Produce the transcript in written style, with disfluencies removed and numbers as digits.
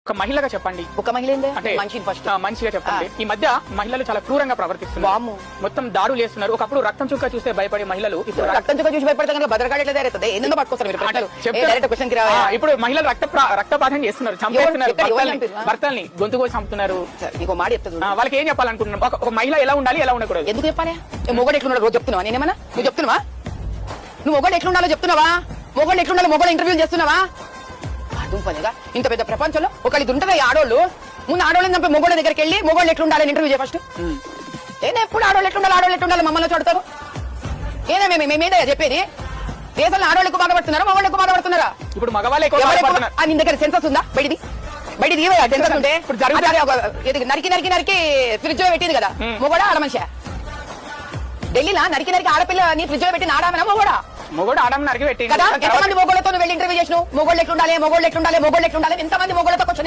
ఒక మహిళగా చెప్పండి. ఒక మహిళ అంటే మనిషిని ఫస్ట్ మంచిగా చెప్పండి. ఈ మధ్య మహిళలు చాలా క్రూరంగా ప్రవర్తిస్తున్నారు. మొత్తం దాడులు చేస్తున్నారు. ఒకప్పుడు రక్తం చుక్క చూస్తే భయపడే మహిళలు ఇప్పుడు రక్తం చుక్క చూసి భయపడితే కనుక భద్రకాళి ఎట్లా తయారవుతుంది? ఎందుకు పట్టుకొస్తారు మీరు ప్రశ్నలు? ఇప్పుడు మహిళలు రక్తపాతం చేస్తున్నారు, చంపేస్తున్నారు, భర్తల్ని గొంతు కోసి చంపుతున్నారు. నీకు మాట చెప్తుంది, వాళ్ళకి ఏం చెప్పాలనుకుంటున్నాను? ఒక మహిళ ఎలా ఉండాలి, ఎలా ఉండకూడదు? ఎందుకు చెప్పాలి? మొగోడు ఎట్లున్నాడు రోజు చెప్తున్నావా? నేనేమన్నా నువ్వు చెప్తున్నావా? నువ్వు మొగోడు ఎట్లుండాలో చెప్తున్నావా? మొగోడు ఎట్లుండాలో మొగోడు ఇంటర్వ్యూలు చేస్తున్నావా? పనిగా ఇంత పెద్ద ప్రపంచంలో ఒకళ్ళు ఉంటుందా? ఆడోళ్ళు ముందు ఆడోళ్ళని చంపి మొగోళ్ళ దగ్గరికి వెళ్ళి మొగోళ్ళు ఎట్లుండాలని ఇంటర్వ్యూ చేయ ఫస్ట్. ఏదో ఎప్పుడు ఆడోళ్ళు ఎట్లుండాలి మమ్మల్ని చూడతారు. ఏదో మేమేదా చెప్పేది? దేశంలో ఆడోళ్ళు ఎక్కువ బాధపడుతున్నారా, మొగోళ్ళు ఎక్కువ బాధపడుతున్నారా? ఇప్పుడు మగవాళ్ళే నీ దగ్గర సెన్సస్ ఉందా? బయటిది సెన్సస్ ఉంటే నరికి ఫ్రిడ్జ్ లో పెట్టింది కదా మొగోడా ఆడ మనిషి? ఢిల్లీలో నరికి ఆడపిల్ల నీ ఫ్రిడ్జ్ లో పెట్టిన ఆడామనా మొగోడా? మొగోడు ఆడమ నరికి పెట్టి కదా. ఎంతమంది మొగోళ్ళతో వెళ్ళి ఇంటర్వ్యూ చేసినావు? మొగోళ్ళు ఎట్లుండాలి, ఎంతమంది మొగోళ్ళతో క్వశ్చన్